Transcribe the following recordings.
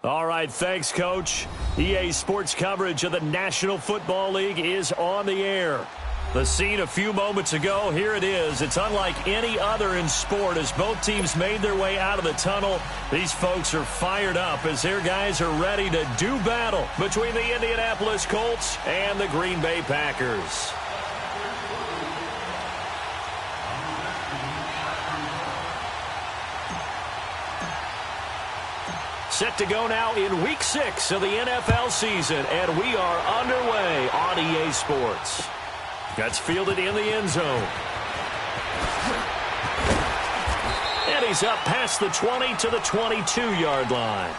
All right, thanks, Coach. EA Sports coverage of the National Football League is on the air. The scene a few moments ago, here it is. It's unlike any other in sport as both teams made their way out of the tunnel. These folks are fired up as their guys are ready to do battle between the Indianapolis Colts and the Green Bay Packers. Set to go now in Week 6 of the NFL season, and we are underway on EA Sports. Gets fielded in the end zone. And he's up past the 20 to the 22-yard line.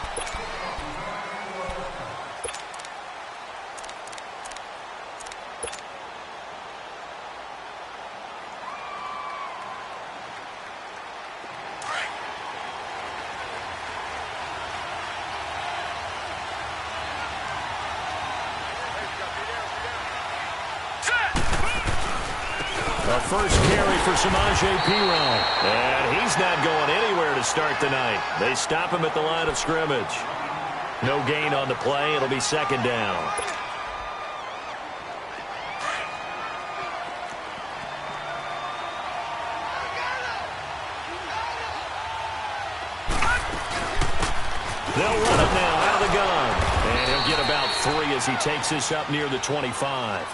First carry for Samaje Perine. And he's not going anywhere to start the night. They stop him at the line of scrimmage. No gain on the play. It'll be second down. They'll run it now out of the gun. And he'll get about 3 as he takes this up near the 25.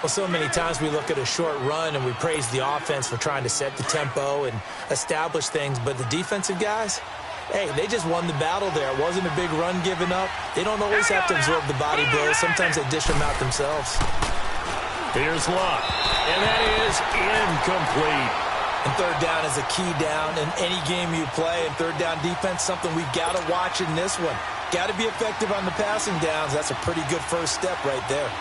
Well, so many times we look at a short run and we praise the offense for trying to set the tempo and establish things, but the defensive guys, hey, they just won the battle there. It wasn't a big run given up. They don't always have to absorb the body blows. Sometimes they dish them out themselves. Here's Luck, and that is incomplete. And third down is a key down in any game you play, and third down defense, something we've got to watch in this one. Got to be effective on the passing downs. That's a pretty good first step right there.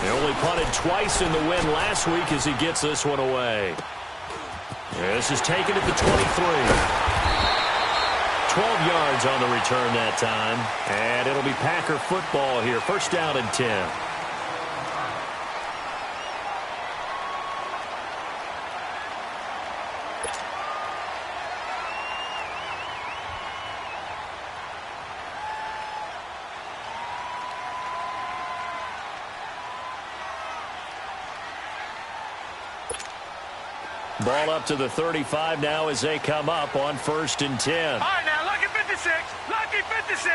They only punted twice in the win last week as he gets this one away. This is taken at the 23. 12 yards on the return that time. And it'll be Packer football here. First down and 10. Ball up to the 35 now as they come up on first and 10. All right, now, lucky 56. Lucky 56.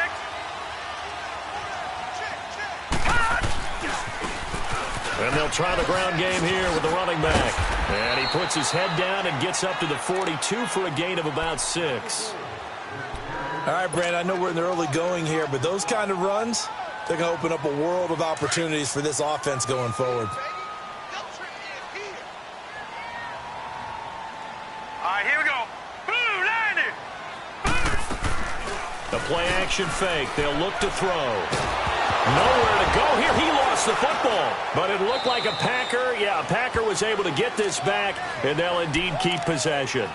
And they'll try the ground game here with the running back. And he puts his head down and gets up to the 42 for a gain of about 6. All right, Brand, I know we're in the early going here, but those kind of runs, they're going to open up a world of opportunities for this offense going forward. The play-action fake. They'll look to throw. Nowhere to go here. He lost the football. But it looked like a Packer. Yeah, a Packer was able to get this back, and they'll indeed keep possession.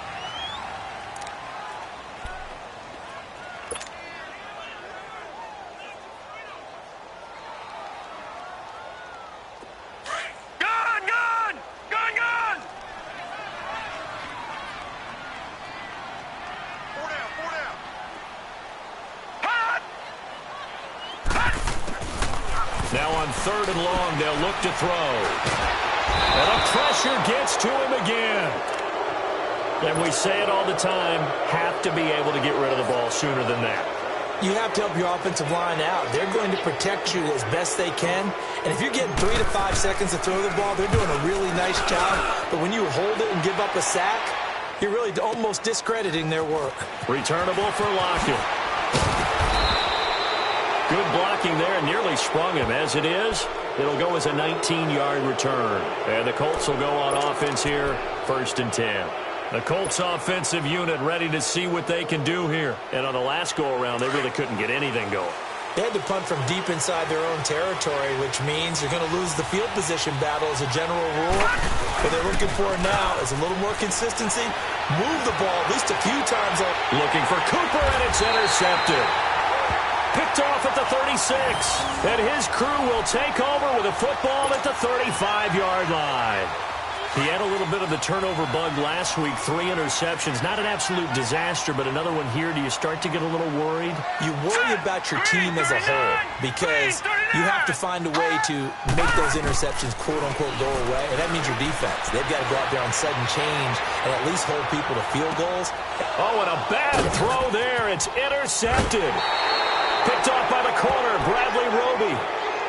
Now on third and long, they'll look to throw. And the pressure gets to him again. And we say it all the time, have to be able to get rid of the ball sooner than that. You have to help your offensive line out. They're going to protect you as best they can. And if you're getting 3 to 5 seconds to throw the ball, they're doing a really nice job. But when you hold it and give up a sack, you're really almost discrediting their work. Returnable for Lockett. Good blocking there and nearly sprung him. As it is, it'll go as a 19-yard return. And the Colts will go on offense here, first and 10. The Colts offensive unit ready to see what they can do here. And on the last go-around, they really couldn't get anything going. They had to punt from deep inside their own territory, which means you're going to lose the field position battle as a general rule. What they're looking for now is a little more consistency. Move the ball at least a few times. Looking for Cooper, and it's intercepted. Picked off at the 36. And his crew will take over with a football at the 35-yard line. He had a little bit of the turnover bug last week, 3 interceptions. Not an absolute disaster, but another one here. Do you start to get a little worried? You worry about your team as a whole because you have to find a way to make those interceptions, quote-unquote, go away, and that means your defense. They've got to go out there on sudden change and at least hold people to field goals. Oh, and a bad throw there. It's intercepted. Picked off by the corner, Bradley Roby.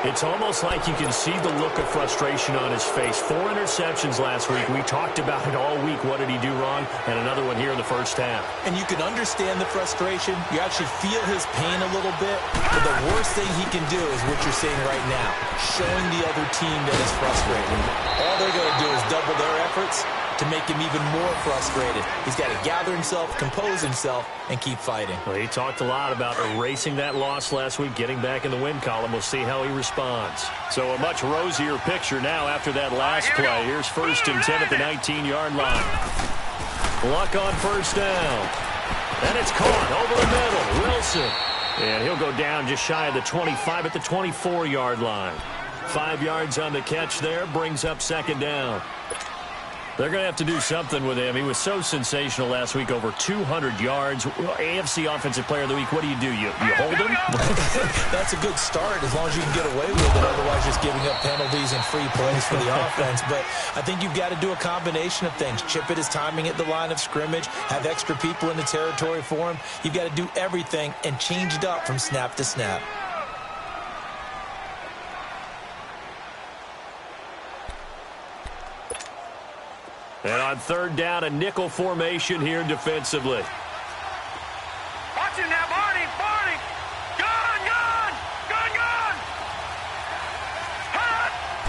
It's almost like you can see the look of frustration on his face. 4 interceptions last week. We talked about it all week. What did he do wrong? And another one here in the first half. And you can understand the frustration. You actually feel his pain a little bit. But the worst thing he can do is what you're seeing right now, showing the other team that he's frustrated. All they're going to do is double their efforts to make him even more frustrated. He's got to gather himself, compose himself, and keep fighting. Well, he talked a lot about erasing that loss last week, getting back in the win column. We'll see how he responds. So a much rosier picture now after that last play. Here's 1st and 10 at the 19-yard line. Luck on first down. And it's caught over the middle. Wilson. And he'll go down just shy of the 25 at the 24-yard line. 5 yards on the catch there. Brings up 2nd down. They're going to have to do something with him. He was so sensational last week, over 200 yards. AFC Offensive Player of the Week, what do? You hold him? That's a good start as long as you can get away with it. Otherwise, just giving up penalties and free plays for the offense. But I think you've got to do a combination of things. Chip it his timing at the line of scrimmage, have extra people in the territory for him. You've got to do everything and change it up from snap to snap. And on 3rd down, a nickel formation here defensively. Watch him now, Barney. Gone.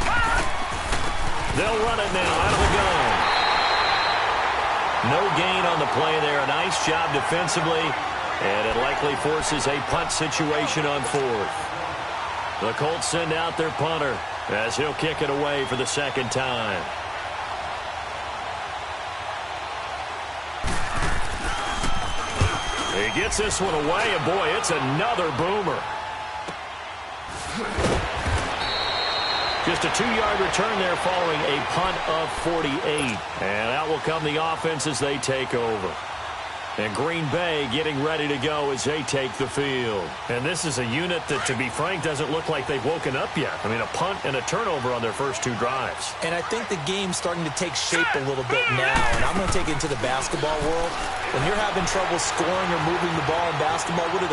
Hot. They'll run it now out of the gun. No gain on the play there. A nice job defensively. And it likely forces a punt situation on 4th. The Colts send out their punter as he'll kick it away for the 2nd time. He gets this one away, and boy, it's another boomer. Just a 2-yard return there following a punt of 48. And out will come the offense as they take over. And Green Bay getting ready to go as they take the field. And this is a unit that, to be frank, doesn't look like they've woken up yet. I mean, a punt and a turnover on their first 2 drives. And I think the game's starting to take shape a little bit now. And I'm going to take it into the basketball world. When you're having trouble scoring or moving the ball in basketball, what do?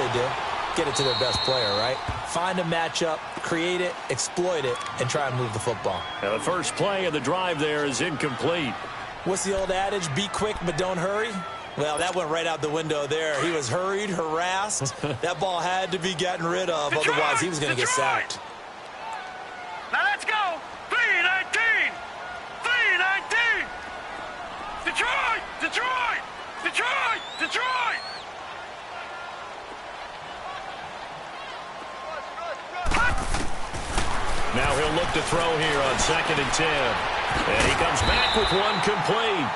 Get it to their best player, right? Find a matchup, create it, exploit it, and try and move the football. Now, the first play of the drive there is incomplete. What's the old adage? Be quick, but don't hurry. Well, that went right out the window there. He was hurried, harassed. That ball had to be gotten rid of, otherwise he was going to get sacked. Now let's go. 3-19. Detroit. Now he'll look to throw here on 2nd and 10. And he comes back with one complete.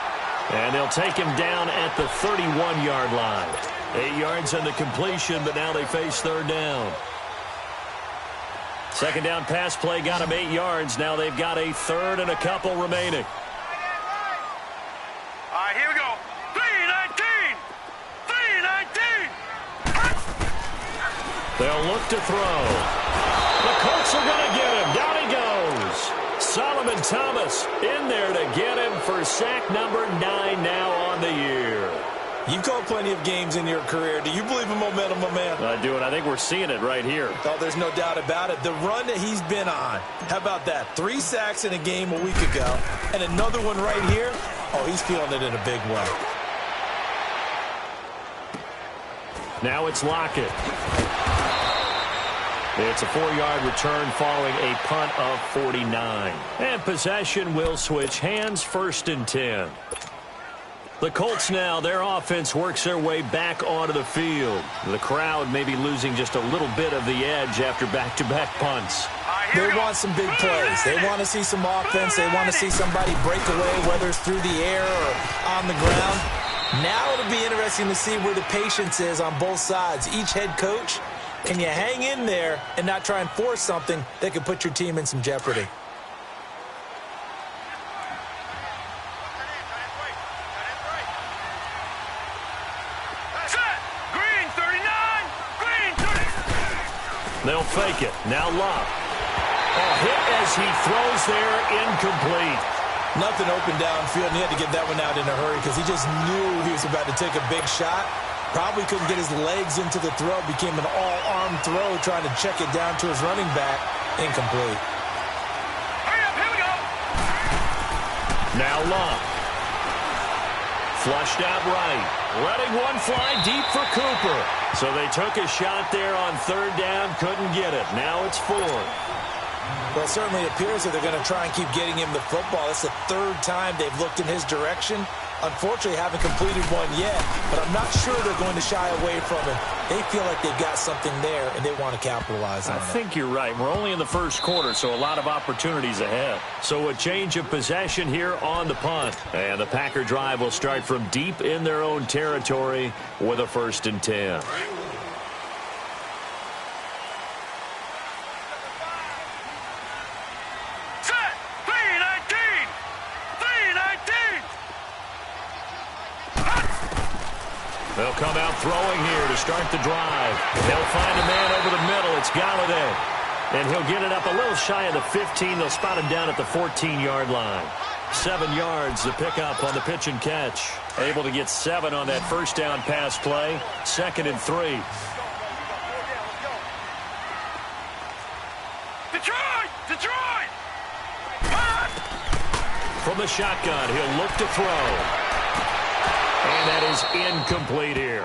And they'll take him down at the 31-yard line. 8 yards on the completion, but now they face 3rd down. 2nd down pass play got him 8 yards. Now they've got a 3rd and a couple remaining. All right, here we go. 3-19. They'll look to throw. The Colts are going to get him. Down he goes. Solomon Thomas in there to get him for sack number 9 now on the year. You've called plenty of games in your career. Do you believe in momentum, my man? I do, and I think we're seeing it right here. Oh, there's no doubt about it. The run that he's been on, how about that? 3 sacks in a game a week ago, and another one right here. Oh, he's feeling it in a big way. Now it's Lockett. It's a 4-yard return following a punt of 49. And possession will switch hands, 1st and 10. The Colts now, their offense works their way back onto the field. The crowd may be losing just a little bit of the edge after back-to-back punts. They want some big plays. They want to see some offense. They want to see somebody break away, whether it's through the air or on the ground. Now it'll be interesting to see where the patience is on both sides. Each head coach, can you hang in there and not try and force something that could put your team in some jeopardy? They'll fake it. Now Love. Hit as he throws there, incomplete. Nothing open downfield, and he had to get that one out in a hurry because he just knew he was about to take a big shot. Probably couldn't get his legs into the throw. Became an all-arm throw trying to check it down to his running back. Incomplete. Hurry up, here we go. Now Love. Flushed out right. Letting one fly deep for Cooper. So they took a shot there on third down. Couldn't get it. Now it's fourth. Well, it certainly appears that they're going to try and keep getting him the football. It's the third time they've looked in his direction. Unfortunately, haven't completed one yet, but I'm not sure they're going to shy away from it. They feel like they've got something there, and they want to capitalize on it. I think you're right. We're only in the first quarter, so a lot of opportunities ahead. So a change of possession here on the punt. And the Packer drive will start from deep in their own territory with a 1st and 10. Set. 3-19. 3-19. They'll come out throwing here to start the drive. They'll find a man over the middle. It's Galladay. And he'll get it up a little shy of the 15. They'll spot him down at the 14-yard line. 7 yards to pick up on the pitch and catch. Able to get 7 on that first down pass play. 2nd and 3. Detroit! Detroit! From the shotgun, he'll look to throw. And that is incomplete here.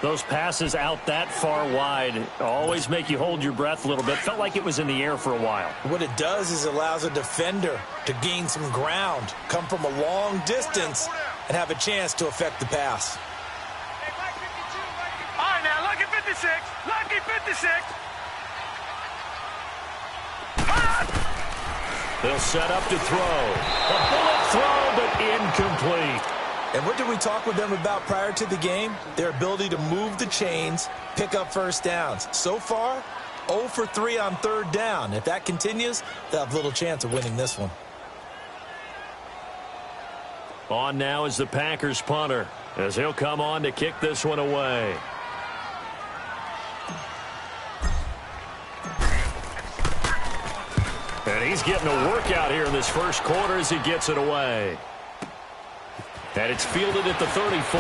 Those passes out that far wide always make you hold your breath a little bit. Felt like it was in the air for a while. What it does is it allows a defender to gain some ground, come from a long distance, and have a chance to affect the pass. All right, now, lucky 56. Lucky 56. They'll set up to throw. A bullet throw, but incomplete. And what did we talk with them about prior to the game? Their ability to move the chains, pick up first downs. So far, 0 for 3 on third down. If that continues, they'll have little chance of winning this one. On now is the Packers punter, as he'll come on to kick this one away. And he's getting a workout here in this first quarter as he gets it away. And it's fielded at the 34.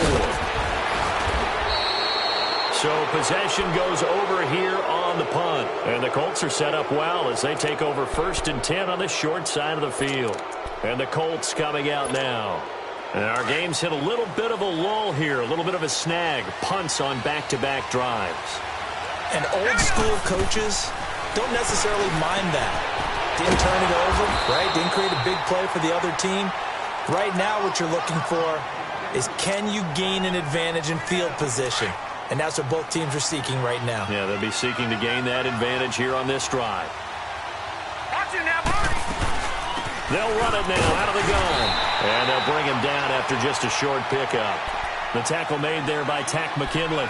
So possession goes over here on the punt. And the Colts are set up well as they take over 1st and 10 on the short side of the field. And the Colts coming out now. And our game's hit a little bit of a lull here, a little bit of a snag. Punts on back-to-back drives. And old school coaches don't necessarily mind that. Didn't turn it over, right? Didn't create a big play for the other team. Right now what you're looking for is can you gain an advantage in field position? And that's what both teams are seeking right now. Yeah, they'll be seeking to gain that advantage here on this drive. Watch it now, Barney. They'll run it now out of the gun. And they'll bring him down after just a short pickup. The tackle made there by Tack McKinley.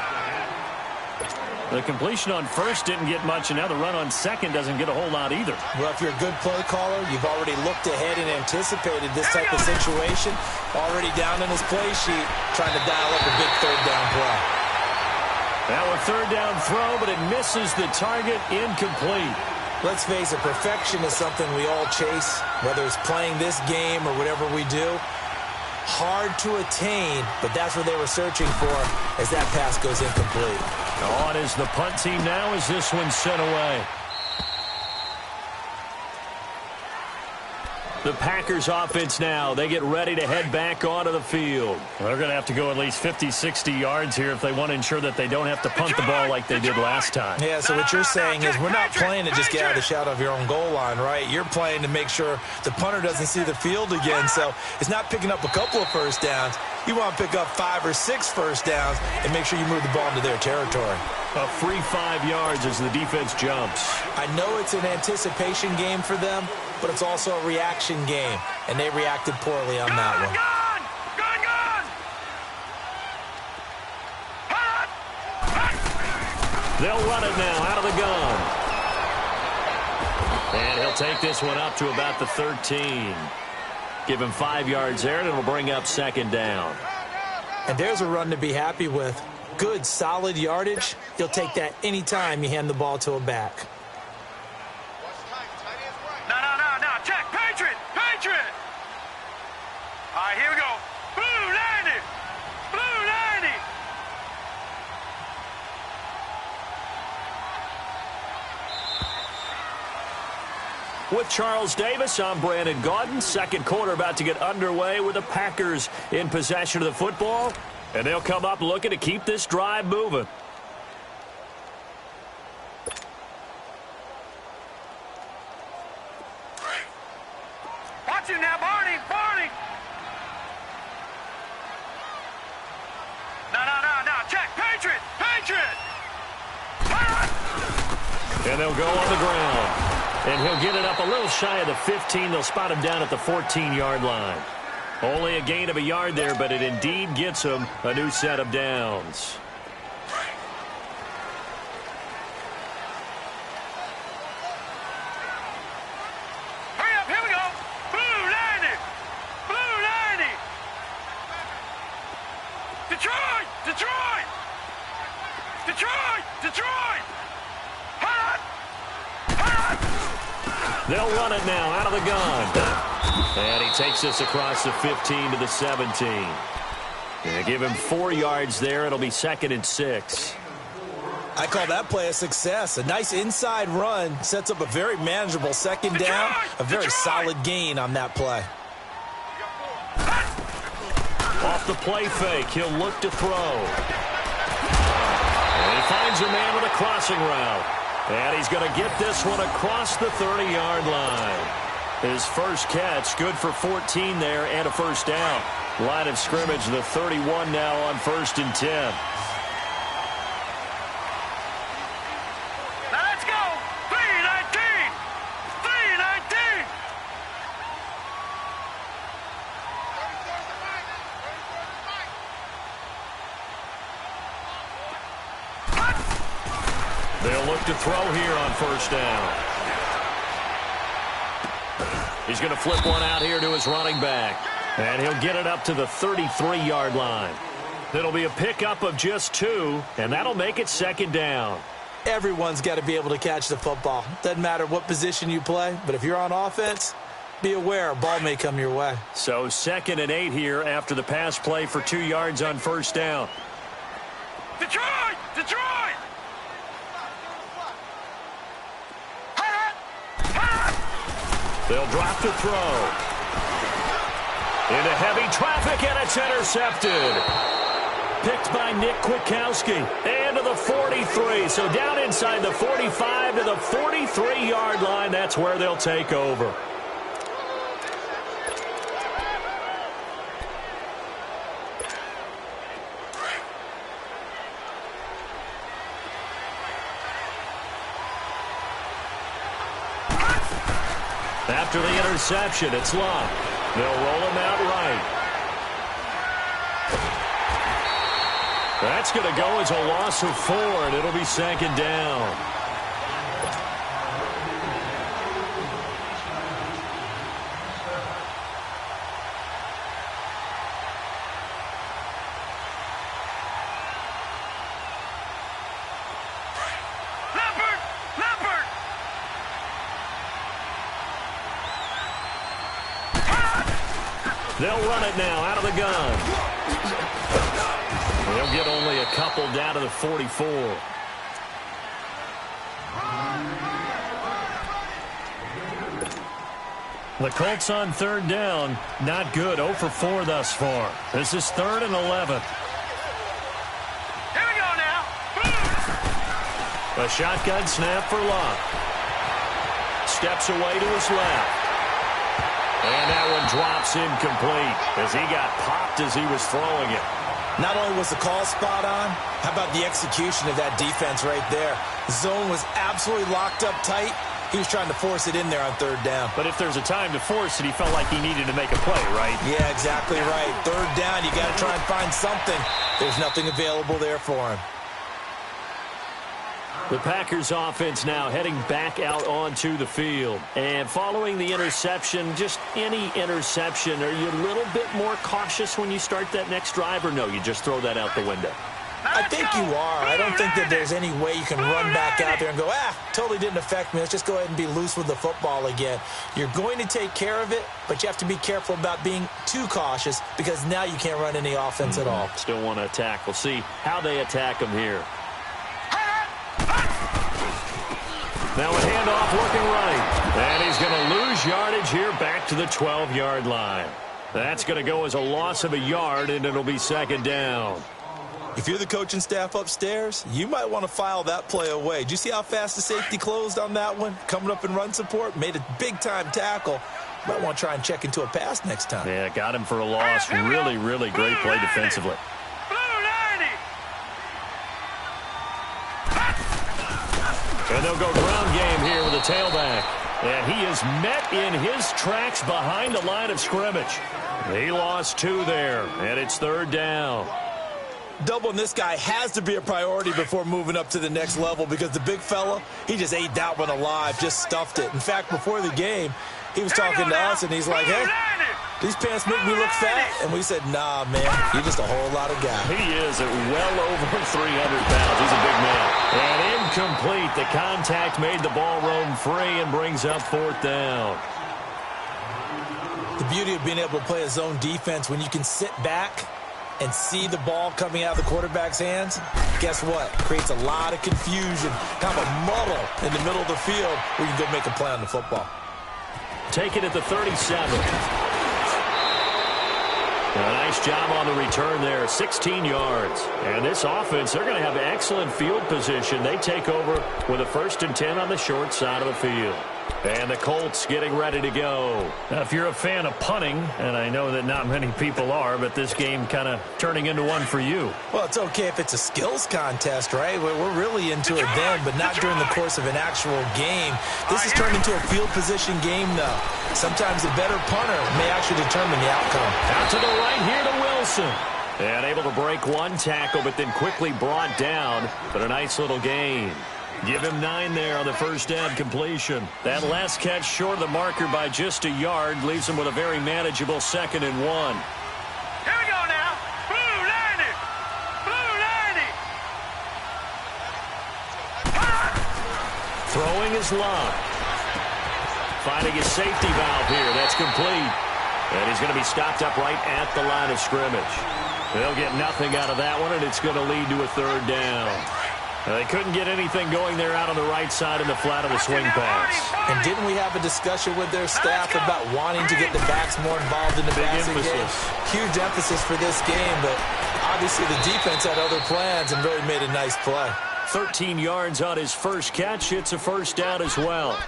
The completion on first didn't get much, and now the run on second doesn't get a whole lot either. Well, if you're a good play caller, you've already looked ahead and anticipated this type of situation. Already down in his play sheet, trying to dial up a big third down play. Now a third down throw, but it misses the target, incomplete. Let's face it, perfection is something we all chase, whether it's playing this game or whatever we do. Hard to attain, but that's what they were searching for as that pass goes incomplete. On is the punt team now as this one's sent away. The Packers offense now, they get ready to head back onto the field. They're going to have to go at least 50, 60 yards here if they want to ensure that they don't have to punt the ball like they did last time. Yeah, so what you're saying is we're not playing to just get out of the shadow of your own goal line, right? You're playing to make sure the punter doesn't see the field again. So it's not picking up a couple of first downs. You want to pick up 5 or 6 first downs and make sure you move the ball into their territory. A free 5 yards as the defense jumps. I know it's an anticipation game for them, but it's also a reaction game, and they reacted poorly on that one. They'll run it now out of the gun. And he'll take this one up to about the 13. Give him 5 yards there, and it'll bring up second down. And there's a run to be happy with. Good, solid yardage. You'll take that anytime you hand the ball to a back. No. Check. Patriot. All right, here we go. Blue 90. Blue 90. With Charles Davis, I'm Brandon Gaudin. Second quarter about to get underway with the Packers in possession of the football. And they'll come up looking to keep this drive moving. Watch him now, Barney. No. Check. Patriot. And they'll go on the ground. And he'll get it up a little shy of the 15. They'll spot him down at the 14-yard line. Only a gain of a yard there, but it indeed gets him a new set of downs. Hurry up, here we go. Blue 90. Detroit. Hot. They'll run it now out of the gun. And he takes this across the 15 to the 17. And give him 4 yards there. It'll be 2nd and 6. I call that play a success. A nice inside run sets up a very manageable second down. A very solid gain on that play. Off the play fake, he'll look to throw. And he finds a man with a crossing route. And he's going to get this one across the 30-yard line. His first catch, good for 14 there and a first down. Line of scrimmage, the 31 now on 1st and 10. Now let's go. 3-19. They'll look to throw here on 1st down. He's going to flip one out here to his running back. And he'll get it up to the 33-yard line. It'll be a pickup of just 2, and that'll make it 2nd down. Everyone's got to be able to catch the football. Doesn't matter what position you play, but if you're on offense, be aware a ball may come your way. So 2nd and 8 here after the pass play for 2 yards on 1st down. Detroit. They'll drop to throw. Into heavy traffic, and it's intercepted. Picked by Nick Kwiatkowski. And to the 43. So down inside the 45 to the 43-yard line. That's where they'll take over. After the interception, it's Locke. They'll roll him out right. That's going to go as a loss of 4, and it'll be 2nd down. They'll run it now out of the gun. They'll get only a couple down to the 44. The Colts on 3rd down. Not good. 0 for 4 thus far. This is 3rd and 11. Here we go now. A shotgun snap for Locke. Steps away to his left. And that one drops incomplete as he got popped as he was throwing it. Not only was the call spot on, how about the execution of that defense right there? The zone was absolutely locked up tight. He was trying to force it in there on 3rd down. But if there's a time to force it, he felt like he needed to make a play, right? Yeah, exactly right. 3rd down, you got to try and find something. There's nothing available there for him. The Packers offense now heading back out onto the field. And following the interception, just any interception, are you a little bit more cautious when you start that next drive, or no, you just throw that out the window? I think you are. I don't think that there's any way you can run back out there and go, totally didn't affect me. Let's just go ahead and be loose with the football again. You're going to take care of it, but you have to be careful about being too cautious because now you can't run any offense at all. Still want to attack. We'll see how they attack him here. Now a handoff working right. And he's going to lose yardage here back to the 12-yard line. That's going to go as a loss of a yard, and it'll be second down. If you're the coaching staff upstairs, you might want to file that play away. Did you see how fast the safety closed on that one? Coming up in run support, made a big-time tackle. Might want to try and check into a pass next time. Yeah, got him for a loss. Really, really great play defensively. And they'll go ground game here with a tailback. And he is met in his tracks behind the line of scrimmage. He lost 2 there, and it's third down. Doubling this guy has to be a priority before moving up to the next level because the big fella, he just ate that one alive, just stuffed it. In fact, before the game, he was talking to us, and he's like, hey, these pants make me look fat. And we said, nah, man, you're just a whole lot of guy. He is at well over 300 pounds. He's a big man. And incomplete. The contact made the ball roam free and brings up fourth down. The beauty of being able to play a zone defense when you can sit back and see the ball coming out of the quarterback's hands, guess what? Creates a lot of confusion, kind of a muddle in the middle of the field where you can go make a play on the football. Take it at the 37. A nice job on the return there, 16 yards. And this offense, they're going to have excellent field position. They take over with a 1st and 10 on the short side of the field. And the Colts getting ready to go. Now, if you're a fan of punting, and I know that not many people are, but this game kind of turning into one for you. Well, it's okay if it's a skills contest, right? We're really into it then, but not during the course of an actual game. This has turned into a field position game, though. Sometimes a better punter may actually determine the outcome. Out to the right here to Wilson. And able to break one tackle, but then quickly brought down. But a nice little gain. Give him 9 there on the first down completion. That last catch short of the marker by just a yard leaves him with a very manageable 2nd and 1. Here we go now. Blue 90. Blue 90. Throwing his lock. Finding his safety valve here. That's complete. And he's going to be stopped up right at the line of scrimmage. They'll get nothing out of that one, and it's going to lead to a third down. They couldn't get anything going there out on the right side in the flat of the swing pass. And didn't we have a discussion with their staff about wanting to get the backs more involved in the passing game? Huge emphasis for this game, but obviously the defense had other plans and really made a nice play. 13 yards on his first catch. It's a first down as well.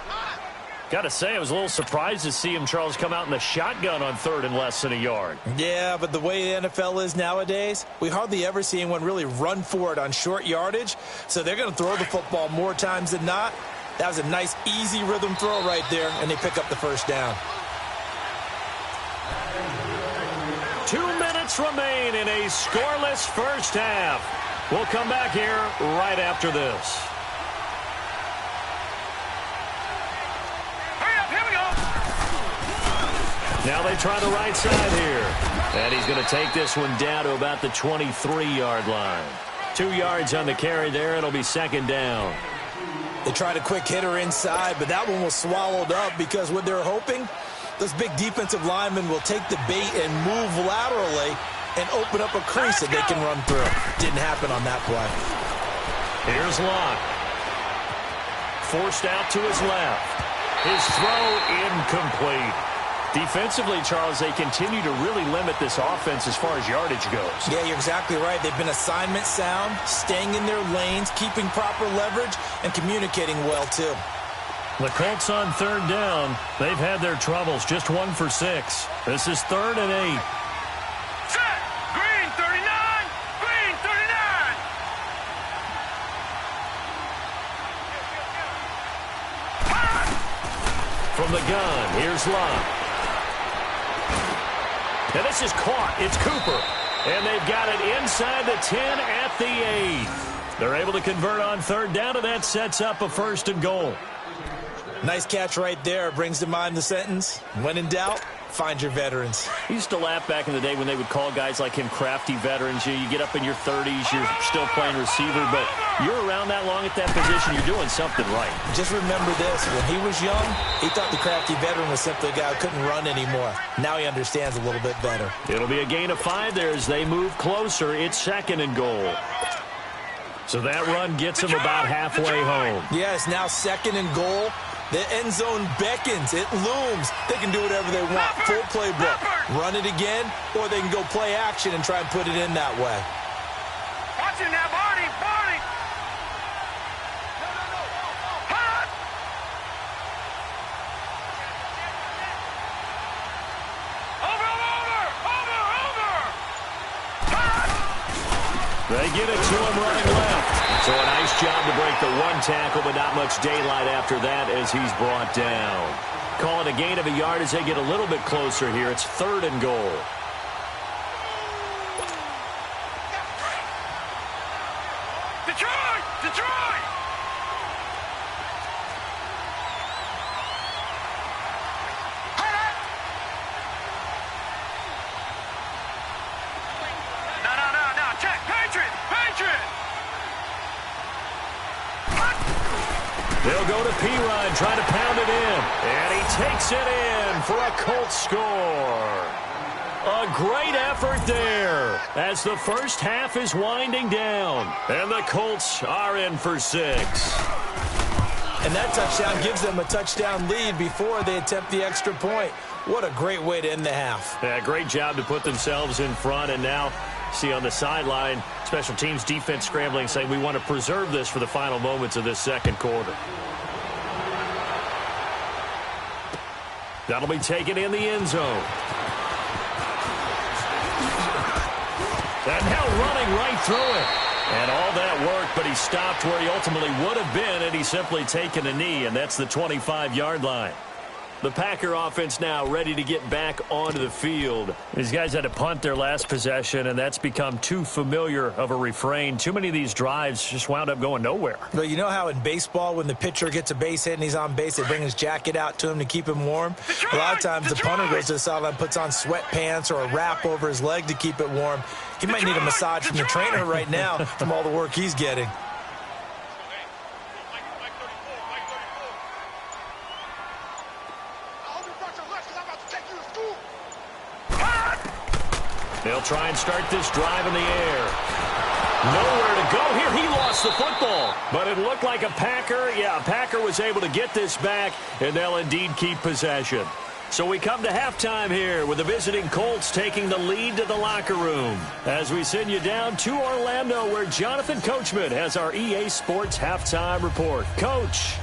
Got to say, I was a little surprised to see him, Charles, come out in the shotgun on 3rd and less than a yard. Yeah, but the way the NFL is nowadays, we hardly ever see anyone really run for it on short yardage. So they're going to throw the football more times than not. That was a nice, easy rhythm throw right there, and they pick up the first down. 2 minutes remain in a scoreless first half. We'll come back here right after this. Now they try the right side here. And he's going to take this one down to about the 23-yard line. 2 yards on the carry there. It'll be second down. They tried a quick hitter inside, but that one was swallowed up because what they're hoping, those big defensive linemen will take the bait and move laterally and open up a crease that they can run through. Didn't happen on that play. Here's Locke. Forced out to his left. His throw incomplete. Defensively, Charles, they continue to really limit this offense as far as yardage goes. Yeah, you're exactly right. They've been assignment sound, staying in their lanes, keeping proper leverage, and communicating well, too. The Colts on 3rd down. They've had their troubles. Just 1 for 6. This is 3rd and 8. Set. Green 39. Green 39. From the gun, here's Locke. And this is caught. It's Cooper. And they've got it inside the 10 at the 8. They're able to convert on 3rd down, and that sets up a 1st and goal. Nice catch right there. Brings to mind the sentence, when in doubt, find your veterans. I used to laugh back in the day when they would call guys like him crafty veterans. You get up in your 30s, you're still playing receiver, but you're around that long at that position, you're doing something right. Just remember this. When he was young, he thought the crafty veteran was simply a guy who couldn't run anymore. Now he understands a little bit better. It'll be a gain of 5 there as they move closer. It's 2nd and goal. So that run gets them about halfway home. Yes, now 2nd and goal. The end zone beckons. It looms. They can do whatever they want. Full playbook. Run it again, or they can go play action and try and put it in that way. Watch it now, Barney. Barney. Hot. Over. Hot. They get it to him running left. So a nice job to break the 1 tackle, but not much daylight after that as he's brought down. Call it a gain of a yard as they get a little bit closer here. It's 3rd and goal. Detroit! Detroit! No. Check. Patriot! They'll go to P-Ryan, trying to pound it in. And he takes it in for a Colts score. A great effort there as the first half is winding down. And the Colts are in for 6. And that touchdown gives them a touchdown lead before they attempt the extra point. What a great way to end the half. Yeah, great job to put themselves in front. And now, see on the sideline, special teams defense scrambling, saying we want to preserve this for the final moments of this 2nd quarter. That'll be taken in the end zone. And now running right through it. And all that work, but he stopped where he ultimately would have been, and he's simply taken a knee, and that's the 25-yard line. The Packer offense now ready to get back onto the field. These guys had to punt their last possession, and that's become too familiar of a refrain. Too many of these drives just wound up going nowhere. But you know how in baseball, when the pitcher gets a base hit and he's on base, they bring his jacket out to him to keep him warm? A lot of times the punter goes to the sideline, puts on sweatpants or a wrap over his leg to keep it warm. He might need a massage from the trainer right now from all the work he's getting. They'll try and start this drive in the air. Nowhere to go here. He lost the football. But it looked like a Packer. Yeah, a Packer was able to get this back, and they'll indeed keep possession. So we come to halftime here with the visiting Colts taking the lead to the locker room. As we send you down to Orlando, where Jonathan Coachman has our EA Sports halftime report. Coach.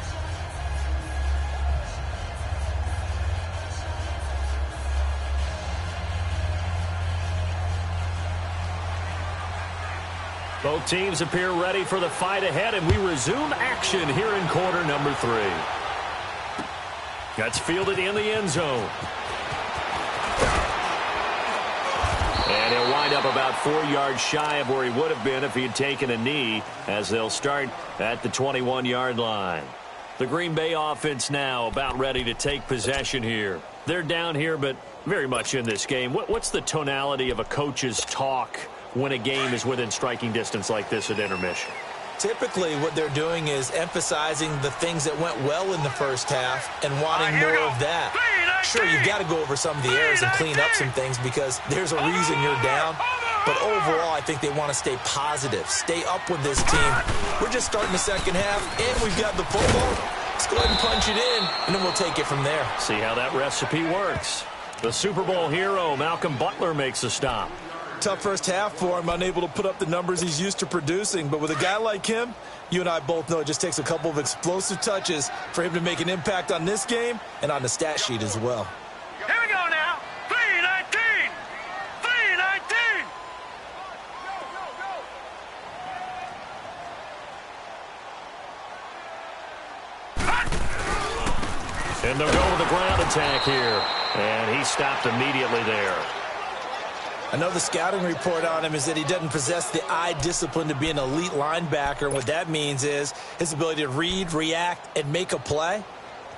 Both teams appear ready for the fight ahead, and we resume action here in quarter number 3. That's fielded in the end zone. And he'll wind up about 4 yards shy of where he would have been if he had taken a knee, as they'll start at the 21-yard line. The Green Bay offense now about ready to take possession here. They're down here, but very much in this game. What's the tonality of a coach's talk when a game is within striking distance like this at intermission? Typically, what they're doing is emphasizing the things that went well in the first half and wanting more of that. Sure, you've got to go over some of the errors and clean up some things because there's a reason you're down. But overall, I think they want to stay positive, stay up with this team. We're just starting the second half, and we've got the football. Let's go ahead and punch it in, and then we'll take it from there. See how that recipe works. The Super Bowl hero, Malcolm Butler, makes a stop. Tough first half for him, unable to put up the numbers he's used to producing. But with a guy like him, you and I both know it just takes a couple of explosive touches for him to make an impact on this game and on the stat sheet as well. Here we go now. 3-19. 3-19. And they'll go with the ground attack here. And he stopped immediately there. I know the scouting report on him is that he doesn't possess the eye discipline to be an elite linebacker. And what that means is his ability to read, react, and make a play.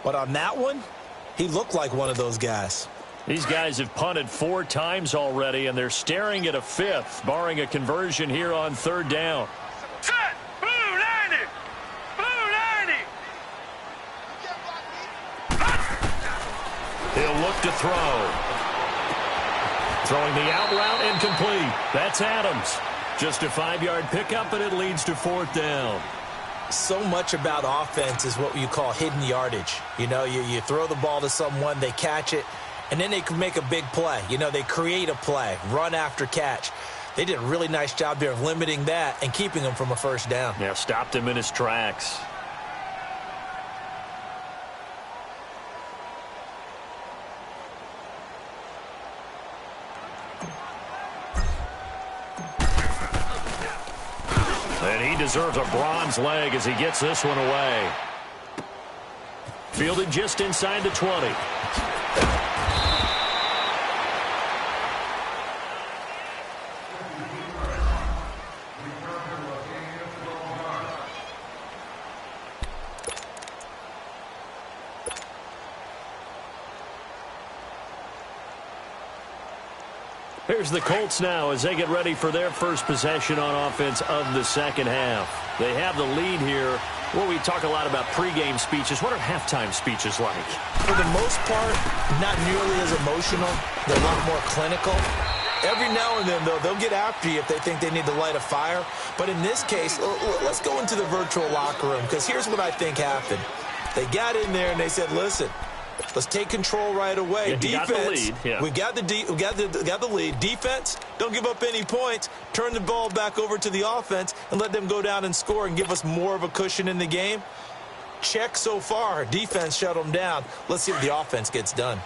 But on that one, he looked like one of those guys. These guys have punted 4 times already, and they're staring at a 5th, barring a conversion here on 3rd down. Set. Blue 90. Blue 90. He'll look to throw. Throwing the out route incomplete. That's Adams. Just a 5-yard pickup, and it leads to 4th down. So much about offense is what you call hidden yardage. You know, you throw the ball to someone, they catch it, and then they can make a big play. You know, they create a play, run after catch. They did a really nice job there of limiting that and keeping him from a 1st down. Yeah, stopped him in his tracks. And he deserves a bronze leg as he gets this one away. Fielded just inside the 20. Here's the Colts now as they get ready for their first possession on offense of the 2nd half. They have the lead here. Well, we talk a lot about pregame speeches. What are halftime speeches like? For the most part, not nearly as emotional. They're a lot more clinical. Every now and then, though, they'll get after you if they think they need to light a fire. But in this case, let's go into the virtual locker room, because here's what I think happened. They got in there and they said, listen, let's take control right away. Yeah, defense, we got the lead. Defense, don't give up any points. Turn the ball back over to the offense and let them go down and score and give us more of a cushion in the game. Check so far. Defense shut them down. Let's see what the offense gets done.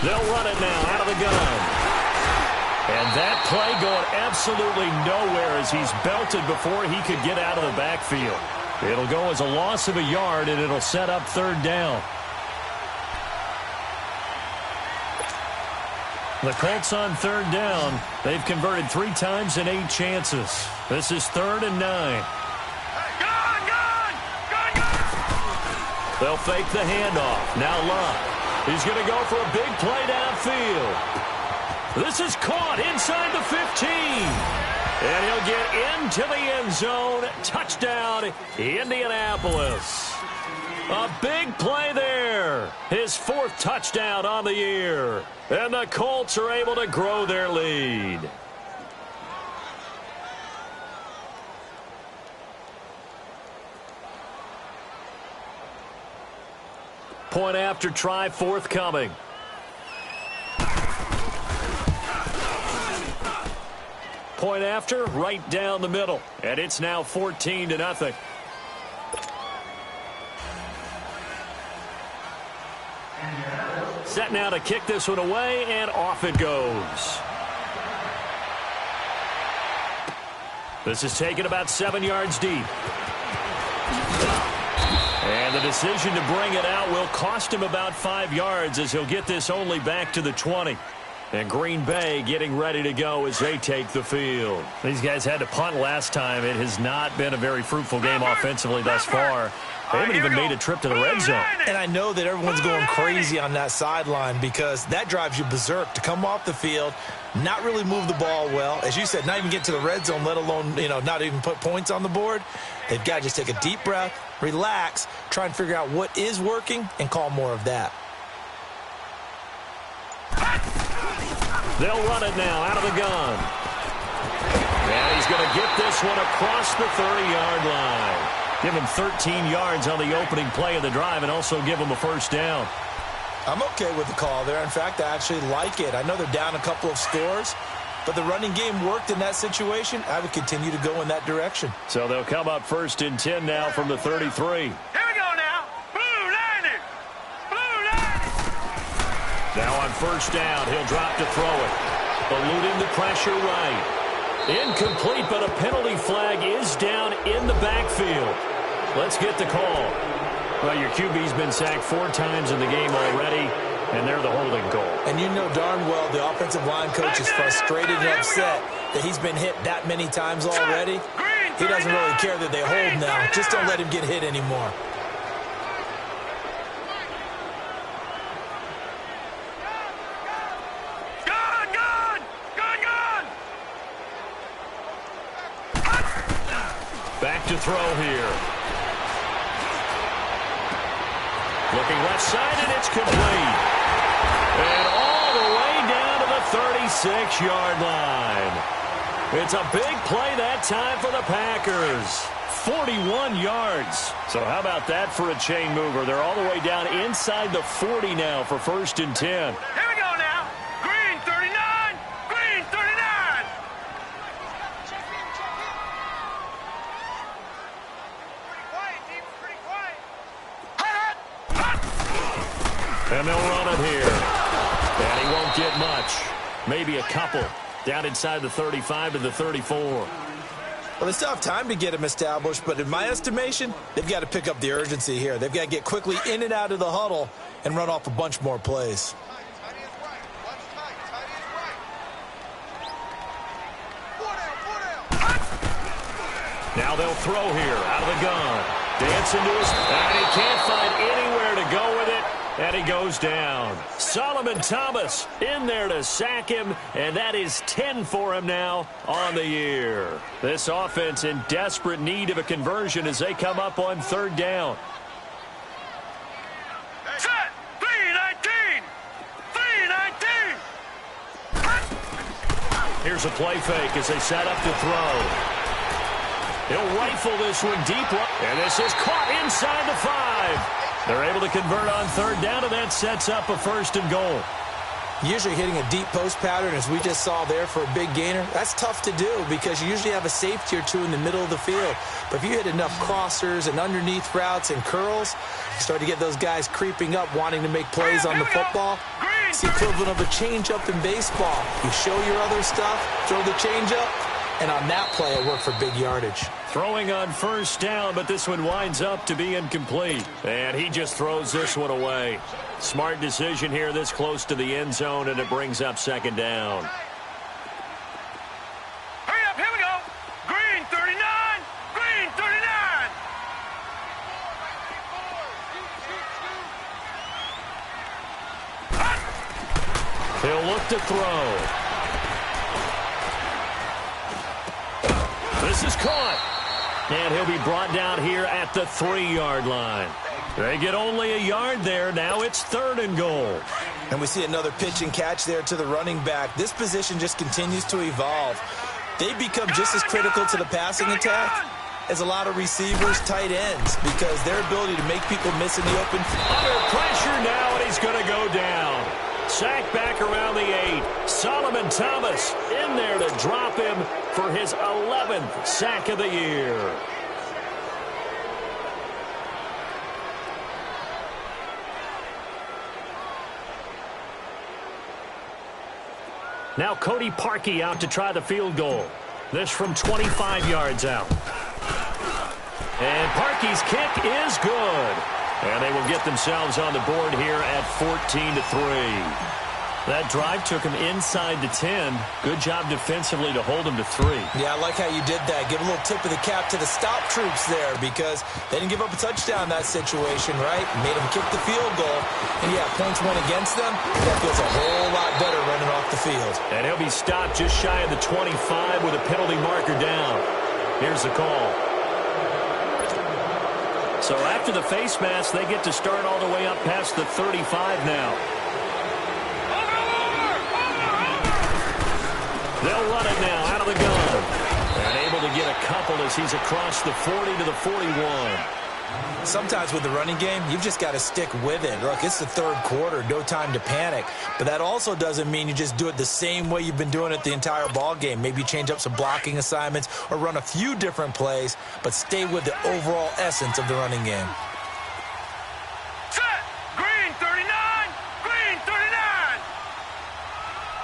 They'll run it now out of the gun. And that play going absolutely nowhere as he's belted before he could get out of the backfield. It'll go as a loss of a yard, and it'll set up 3rd down. The Colts on 3rd down. They've converted 3 times in 8 chances. This is 3rd and 9. They'll fake the handoff. Now Luck. He's going to go for a big play downfield. This is caught inside the 15. And he'll get into the end zone. Touchdown, Indianapolis. A big play there. His 4th touchdown on the year. And the Colts are able to grow their lead. Point after try forthcoming. Point after, right down the middle. And it's now 14-0. Set now to kick this one away, and off it goes. This is taken about 7 yards deep. And the decision to bring it out will cost him about 5 yards as he'll get this only back to the 20. And Green Bay getting ready to go as they take the field. These guys had to punt last time. It has not been a very fruitful game offensively thus far. They haven't even made a trip to the red zone. And I know that everyone's going crazy on that sideline because that drives you berserk to come off the field, not really move the ball well. As you said, not even get to the red zone, let alone, not even put points on the board. They've got to just take a deep breath, relax, try and figure out what is working, and call more of that. They'll run it now out of the gun. And he's going to get this one across the 30-yard line. Give him 13 yards on the opening play of the drive and also give him a 1st down. I'm okay with the call there. In fact, I actually like it. I know they're down a couple of scores, but the running game worked in that situation. I would continue to go in that direction. So they'll come up 1st and 10 now from the 33. Here we go now. Blue 90. Blue 90. Now on 1st down, he'll drop to throw it. Eluding the pressure right. Incomplete, but a penalty flag is down in the backfield. Let's get the call. Well, your QB's been sacked 4 times in the game already, and they're the holding goal. And you know darn well the offensive line coach is frustrated and upset that he's been hit that many times already. He doesn't really care that they hold now. Just don't let him get hit anymore. Back to throw here. Looking left side, and it's complete. And all the way down to the 36-yard line. It's a big play that time for the Packers. 41 yards. So how about that for a chain mover? They're all the way down inside the 40 now for 1st and 10. Here we go now. Green 39. Green 39. Pretty quiet, team. Pretty quiet. And they'll run it here. And he won't get much. Maybe a couple. Down inside the 35 to the 34. Well, they still have time to get him established, but in my estimation, they've got to pick up the urgency here. They've got to get quickly in and out of the huddle and run off a bunch more plays. Now they'll throw here out of the gun. Dancing to his, and he can't find anywhere to go with it, and he goes down. Solomon Thomas in there to sack him, and that is 10 for him now on the year. This offense in desperate need of a conversion as they come up on 3rd down. Set. 3-19. 3-19. Here's a play fake as they set up to throw. He'll rifle this one deep, and this is caught inside the 5. They're able to convert on 3rd down, and that sets up a 1st and goal. Usually hitting a deep post pattern, as we just saw there for a big gainer, that's tough to do because you usually have a safety or two in the middle of the field. But if you hit enough crossers and underneath routes and curls, you start to get those guys creeping up, wanting to make plays on the football. It's the equivalent of a changeup in baseball. You show your other stuff, throw the changeup, and on that play, it worked for big yardage. Throwing on 1st down, but this one winds up to be incomplete. And he just throws this one away. Smart decision here this close to the end zone, and it brings up 2nd down. Hurry up, here we go. Green 39. Green 39. He'll look to throw. This is caught. And he'll be brought down here at the 3-yard line. They get only a yard there. Now it's 3rd and goal. And we see another pitch and catch there to the running back. This position just continues to evolve. They become just as critical to the passing attack as a lot of receivers, tight ends, because their ability to make people miss in the open. Under pressure now, and he's going to go down. Sack back around the 8. Solomon Thomas in there to drop him for his 11th sack of the year. Now Cody Parkey out to try the field goal. This from 25 yards out. And Parkey's kick is good. And they will get themselves on the board here at 14-3. That drive took him inside the 10. Good job defensively to hold him to 3. Yeah, I like how you did that. Give a little tip of the cap to the stop troops there because they didn't give up a touchdown in that situation, right? Made them kick the field goal. And, yeah, points went against them. That feels a whole lot better running off the field. And he'll be stopped just shy of the 25 with a penalty marker down. Here's the call. So after the face mask, they get to start all the way up past the 35 now. They'll run it now out of the gun. And able to get a couple as he's across the 40 to the 41. Sometimes with the running game, you've just got to stick with it. Look, it's the 3rd quarter, no time to panic. But that also doesn't mean you just do it the same way you've been doing it the entire ball game. Maybe change up some blocking assignments or run a few different plays, but stay with the overall essence of the running game. Set. Green 39. Green 39.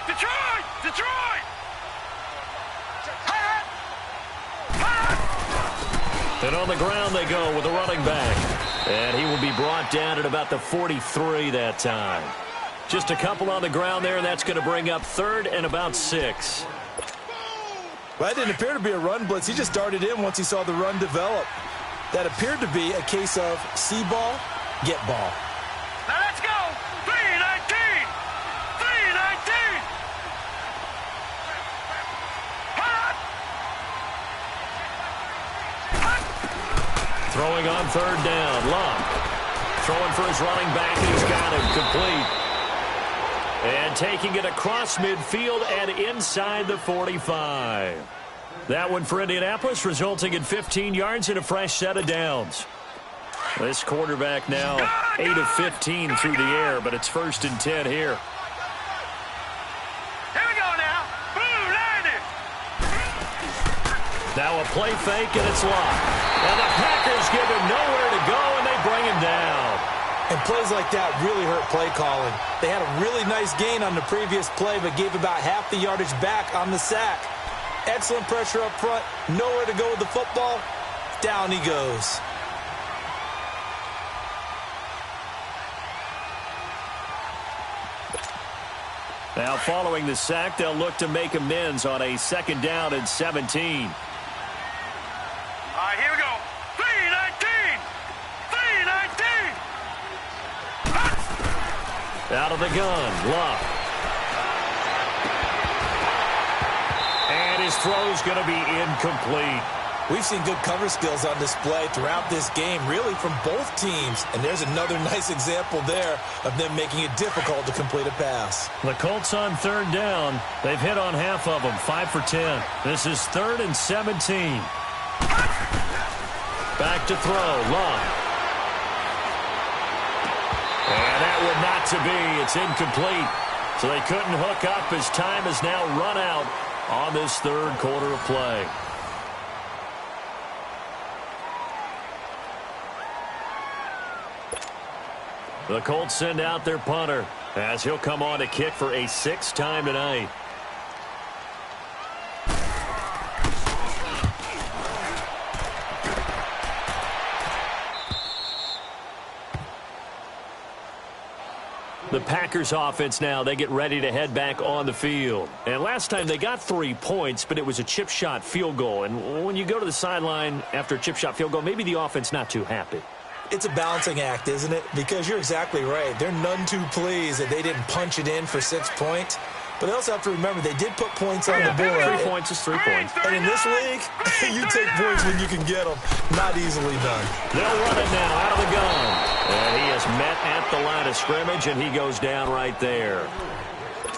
Detroit. Detroit. And on the ground they go with the running back. And he will be brought down at about the 43 that time. Just a couple on the ground there, and that's going to bring up 3rd and about 6. Well, that didn't appear to be a run blitz. He just darted in once he saw the run develop. That appeared to be a case of see ball, get ball. Now let's go. 319. 319. Throwing on third down. Love. Throwing for his running back, and he's got him complete. And taking it across midfield and inside the 45. That one for Indianapolis, resulting in 15 yards and a fresh set of downs. This quarterback now 8 of 15 through the air, but it's 1st and 10 here. Here we go now. Blue landed. Now a play fake, and it's locked. And the Packers give him nowhere to go, and they bring him down. And plays like that really hurt play calling. They had a really nice gain on the previous play, but gave about half the yardage back on the sack. Excellent pressure up front. Nowhere to go with the football. Down he goes. Now following the sack, they'll look to make amends on a 2nd down and 17. All right, here we go. 319. 319. Out of the gun, Luck. And his throw's going to be incomplete. We've seen good cover skills on display throughout this game, really from both teams. And there's another nice example there of them making it difficult to complete a pass. The Colts on 3rd down. They've hit on half of them, 5 for 10. This is 3rd and 17. Back to throw, Love. And that one not to be. It's incomplete. So they couldn't hook up as time has now run out on this 3rd quarter of play. The Colts send out their punter as he'll come on to kick for a 6th time tonight. The Packers offense now, they get ready to head back on the field. And last time they got 3 points, but it was a chip shot field goal. And when you go to the sideline after a chip shot field goal, maybe the offense not too happy. It's a balancing act, isn't it? Because you're exactly right. They're none too pleased that they didn't punch it in for 6 points. But they also have to remember they did put points on the board. 3 points is 3 points. And in this league, you take points when you can get them. Not easily done. They'll run it now out of the gun. And he is met at the line of scrimmage, and he goes down right there.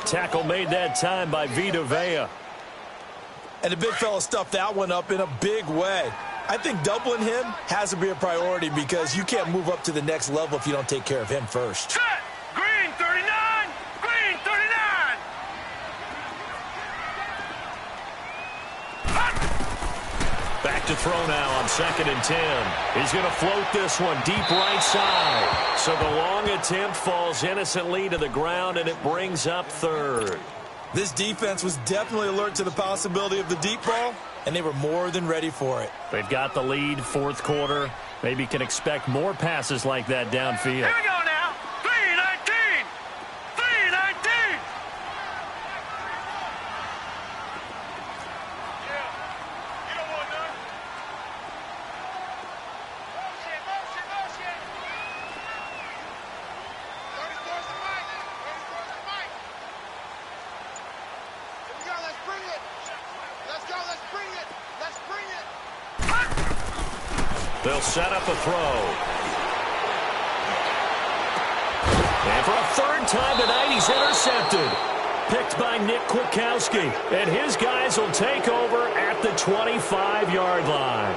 Tackle made that time by Vita Vea. And the big fella stuffed that one up in a big way. I think doubling him has to be a priority because you can't move up to the next level if you don't take care of him first. Set. Green 39. Green 39. Back to throw now on 2nd and 10. He's going to float this one deep right side. So the long attempt falls innocently to the ground, and it brings up 3rd. This defense was definitely alert to the possibility of the deep ball, and they were more than ready for it. They've got the lead, 4th quarter. Maybe can expect more passes like that downfield. Here we go now. 319. 319. Yeah. You don't want none. Motion, motion, motion. 30 towards the mic. 30 towards the mic. Here we go. Let's bring it. Let's go. Let's bring it. Let's bring it. They'll set up a throw. And for a 3rd time tonight, he's intercepted. Picked by Nick Kwiatkowski. And his guys will take over at the 25-yard line.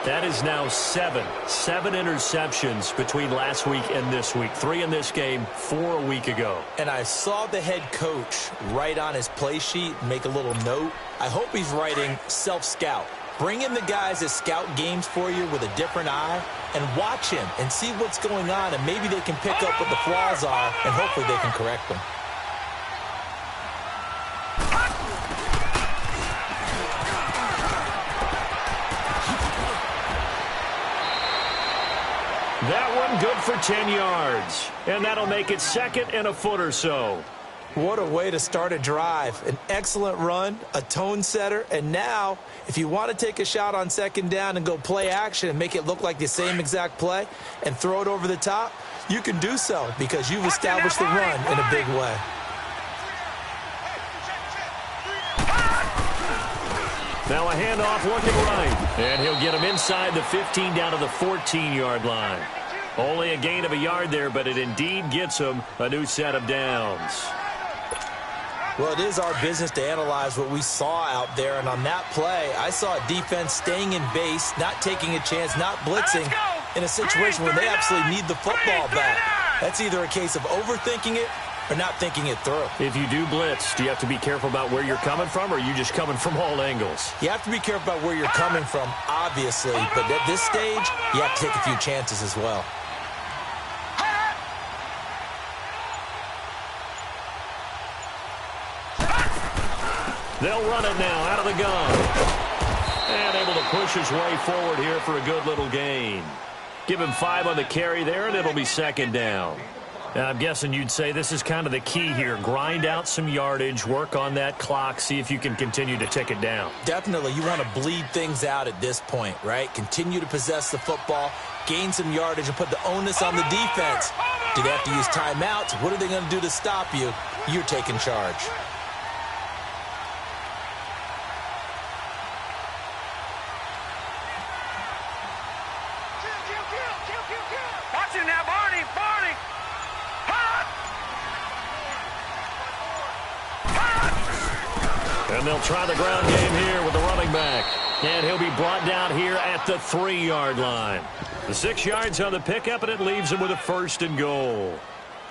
That is now 7 interceptions between last week and this week. 3 in this game, 4 a week ago. And I saw the head coach write on his play sheet, make a little note. I hope he's writing self-scout. Bring in the guys that scout games for you with a different eye and watch him and see what's going on, and maybe they can pick up what the flaws are, and hopefully they can correct them. That one good for 10 yards. And that'll make it 2nd and a foot or so. What a way to start a drive. An excellent run, a tone setter, and now, if you want to take a shot on second down and go play action and make it look like the same exact play and throw it over the top, you can do so because you've established the run in a big way. Now a handoff looking right, and he'll get him inside the 15 down to the 14-yard line. Only a gain of a yard there, but it indeed gets him a new set of downs. Well, it is our business to analyze what we saw out there, and on that play, I saw a defense staying in base, not taking a chance, not blitzing, in a situation where they absolutely need the football back. That's either a case of overthinking it or not thinking it through. If you do blitz, do you have to be careful about where you're coming from, or are you just coming from all angles? You have to be careful about where you're coming from, obviously, but at this stage, you have to take a few chances as well. They'll run it now out of the gun. And able to push his way forward here for a good little gain. Give him 5 on the carry there, and it'll be second down. Now, I'm guessing you'd say this is kind of the key here. Grind out some yardage, work on that clock, see if you can continue to tick it down. Definitely. You want to bleed things out at this point, right? Continue to possess the football, gain some yardage, and put the onus on the defense. Do they have to use timeouts? What are they going to do to stop you? You're taking charge. And they'll try the ground game here with the running back. And he'll be brought down here at the 3-yard line. The 6 yards on the pickup, and it leaves him with a 1st and goal.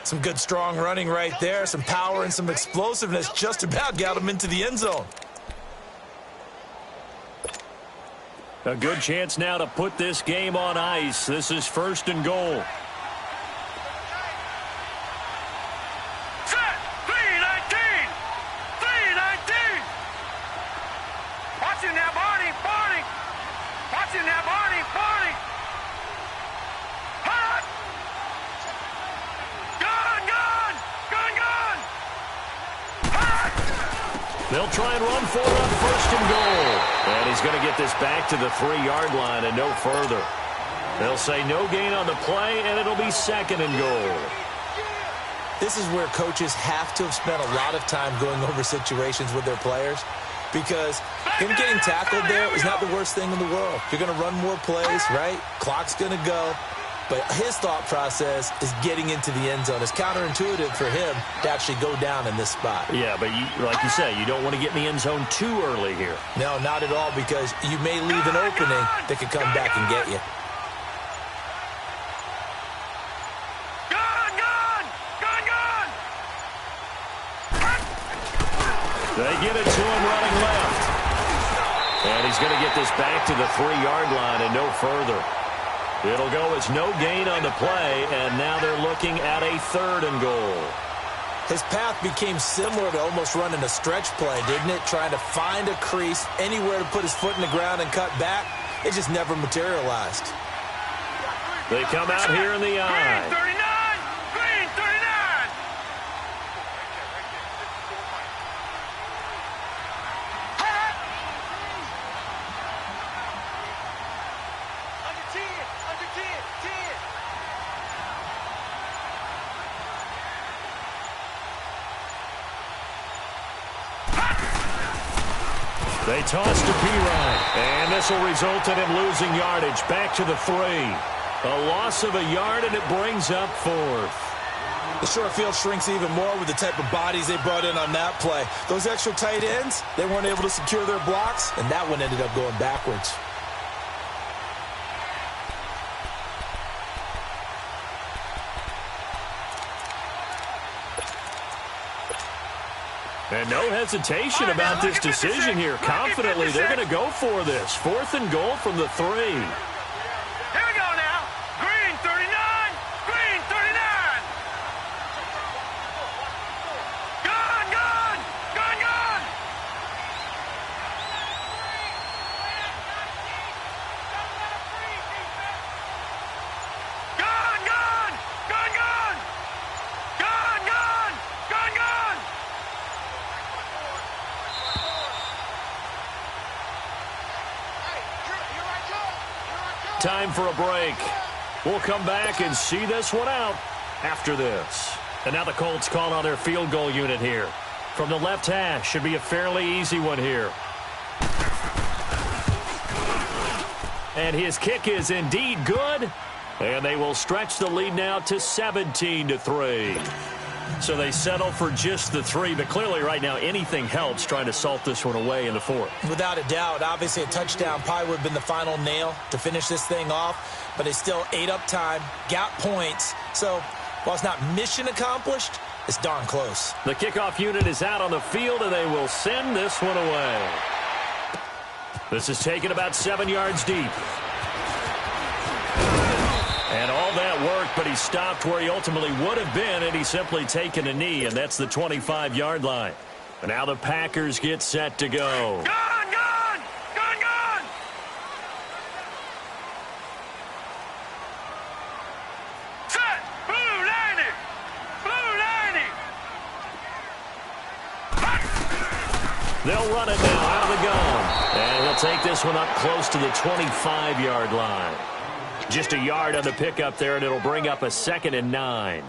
Some good, strong running right there. Some power and some explosiveness just about got him into the end zone. A good chance now to put this game on ice. This is 1st and goal. They'll try and run for it on 1st and goal. And he's going to get this back to the 3-yard line and no further. They'll say no gain on the play, and it'll be 2nd and goal. This is where coaches have to have spent a lot of time going over situations with their players, because him getting tackled there is not the worst thing in the world. You're going to run more plays, right? Clock's going to go. But his thought process is getting into the end zone. It's counterintuitive for him to actually go down in this spot. Yeah, but like you say, you don't want to get in the end zone too early here. No, not at all, because you may leave an opening that could come back and get you. They get it to him running left. And he's going to get this back to the 3-yard line and no further. It'll go as no gain on the play, and now they're looking at a 3rd and goal. His path became similar to almost running a stretch play, didn't it? Trying to find a crease, anywhere to put his foot in the ground and cut back. It just never materialized. They come out here in the eye. They toss to P-Ryan, and this will result in him losing yardage back to the 3. A loss of a yard, and it brings up 4th. The short field shrinks even more with the type of bodies they brought in on that play. Those extra tight ends, they weren't able to secure their blocks, and that one ended up going backwards. And no hesitation about this decision here. Confidently, they're going to go for this. 4th and goal from the 3. Here we go now. Green 39. Green 39. Gun, gun. Gun, gun. Gun, gun. Gun, gun. Gun, gun. Gun, gun. Time for a break. We'll come back and see this one out after this. And now the Colts call on their field goal unit here. From the left hash, should be a fairly easy one here. And his kick is indeed good. And they will stretch the lead now to 17-3. So they settle for just the 3, but clearly right now anything helps trying to salt this one away in the 4th. Without a doubt, obviously a touchdown probably would have been the final nail to finish this thing off, but it's still ate up time, got points. So while it's not mission accomplished, it's darn close. The kickoff unit is out on the field, and they will send this one away. This is taken about 7 yards deep. And all that work, but he stopped where he ultimately would have been, and he's simply taken a knee, and that's the 25-yard line. And now the Packers get set to go. Gone, gone! Gone, gone! Set! Blue 90! Blue 90! They'll run it now out of the gun. And he'll take this one up close to the 25-yard line. Just a yard on the pickup there, and it'll bring up a 2nd and 9.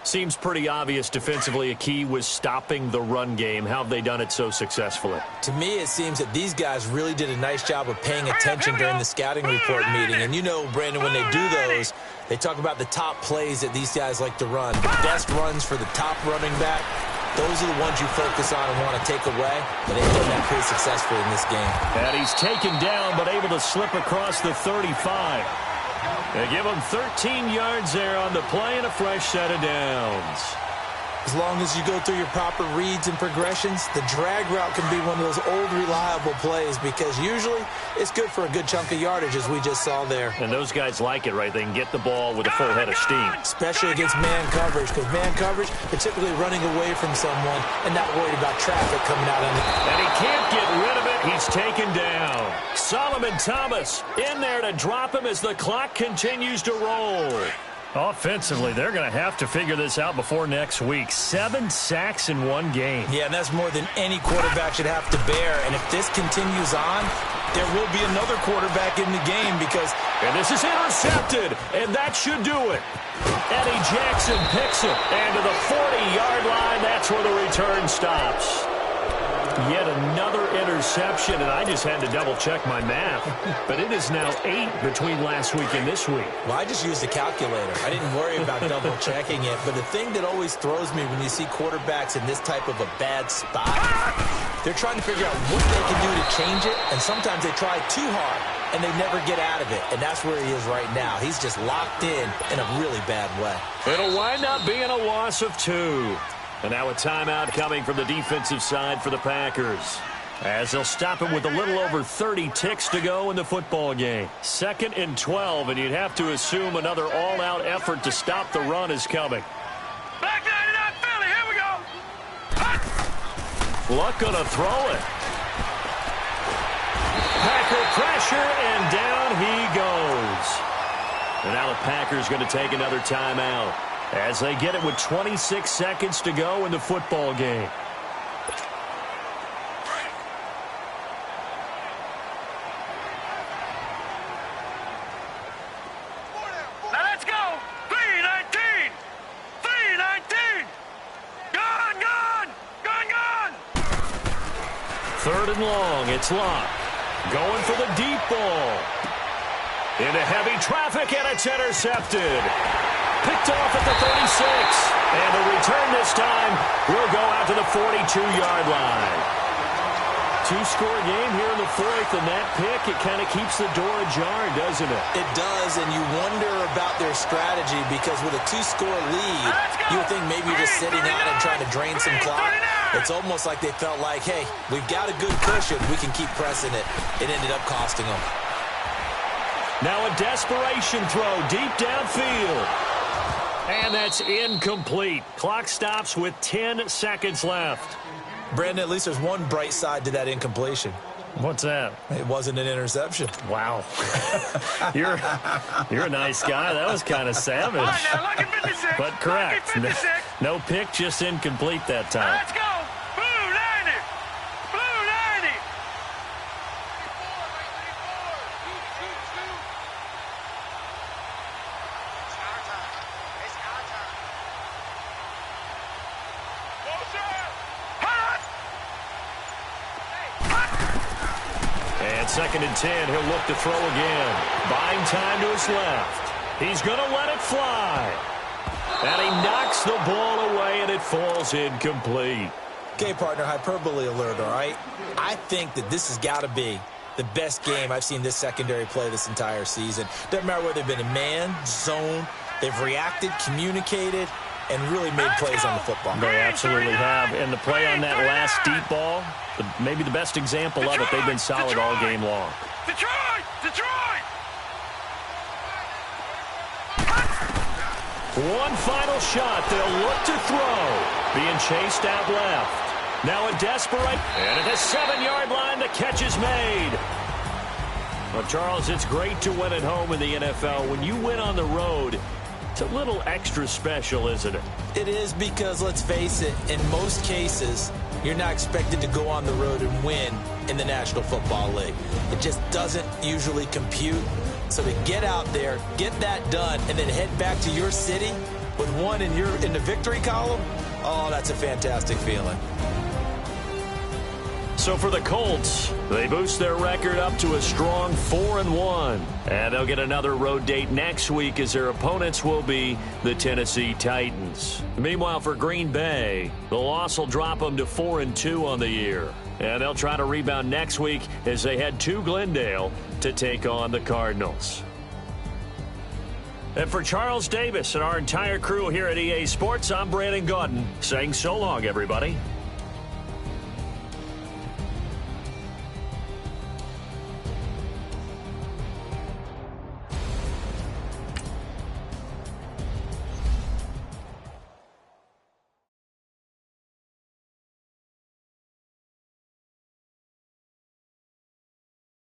Seems pretty obvious defensively a key was stopping the run game. How have they done it so successfully? To me, it seems that these guys really did a nice job of paying attention during the scouting report meeting. And you know, Brandon, when they do those, they talk about the top plays that these guys like to run. The best runs for the top running back, those are the ones you focus on and want to take away. And they've done that pretty successfully in this game. And he's taken down, but able to slip across the 35. They give him 13 yards there on the play and a fresh set of downs. As long as you go through your proper reads and progressions, the drag route can be one of those old reliable plays because usually it's good for a good chunk of yardage, as we just saw there. And those guys like it, right? They can get the ball with a full head of steam. Especially against man coverage, because man coverage, they're typically running away from someone and not worried about traffic coming out on the... And he can't get rid of it. He's taken down. Solomon Thomas in there to drop him as the clock continues to roll. Offensively, they're going to have to figure this out before next week. 7 sacks in one game. Yeah, and that's more than any quarterback should have to bear. And if this continues on, there will be another quarterback in the game because... And this is intercepted, and that should do it. Eddie Jackson picks it, and to the 40-yard line, that's where the return stops. Yet another interception, and I just had to double-check my math. But it is now 8 between last week and this week. Well, I just used a calculator. I didn't worry about double-checking it. But the thing that always throws me when you see quarterbacks in this type of a bad spot, they're trying to figure out what they can do to change it, and sometimes they try too hard, and they never get out of it. And that's where he is right now. He's just locked in a really bad way. It'll wind up being a loss of 2. And now a timeout coming from the defensive side for the Packers, as they'll stop him with a little over 30 ticks to go in the football game. 2nd and 12, and you'd have to assume another all-out effort to stop the run is coming. Back 99 Philly, here we go! Luck gonna throw it. Packer pressure, and down he goes. And now the Packers going to take another timeout, as they get it with 26 seconds to go in the football game. Now let's go! 319! 319! Gone, gone! Gone, gone! 3rd and long, it's locked. Going for the deep ball. Into heavy traffic, and it's intercepted. Picked off at the 36. And the return this time will go out to the 42-yard line. 2-score game here in the 4th, and that pick, it kind of keeps the door ajar, doesn't it? It does, and you wonder about their strategy because with a 2-score lead, you would think maybe you're just sitting out and trying to drain some clock. It's almost like they felt like, hey, we've got a good cushion. We can keep pressing it. It ended up costing them. Now a desperation throw deep downfield. And that's incomplete. Clock stops with 10 seconds left. Brandon, at least there's one bright side to that incompletion. What's that? It wasn't an interception. Wow. You're a nice guy. That was kind of savage. All right, now, lucky 56. But correct. Lucky 56. No pick, just incomplete that Now time. let's go! Blue 90! Blue 90! And 2nd and 10, he'll look to throw again. Buying time to his left. He's going to let it fly. And he knocks the ball away, and it falls incomplete. Okay, partner, hyperbole alert, all right? I think that this has got to be the best game I've seen this secondary play this entire season. Doesn't matter whether they've been in man, zone, they've reacted, communicated, and really made plays on the football. They absolutely have. And the play on that last deep ball, maybe the best example of it, they've been solid all game long. Detroit! Detroit! One final shot. They'll look to throw. Being chased out left. Now a desperate, and at the 7-yard line, the catch is made. Well, Charles, it's great to win at home in the NFL. When you win on the road, it's a little extra special, isn't it? It is, because, let's face it, in most cases, you're not expected to go on the road and win in the National Football League. It just doesn't usually compute. So to get out there, get that done, and then head back to your city with one in the victory column, oh, that's a fantastic feeling. So for the Colts, they boost their record up to a strong 4-1. And they'll get another road date next week, as their opponents will be the Tennessee Titans. Meanwhile, for Green Bay, the loss will drop them to 4-2 on the year. And they'll try to rebound next week as they head to Glendale to take on the Cardinals. And for Charles Davis and our entire crew here at EA Sports, I'm Brandon Gaudin saying so long, everybody.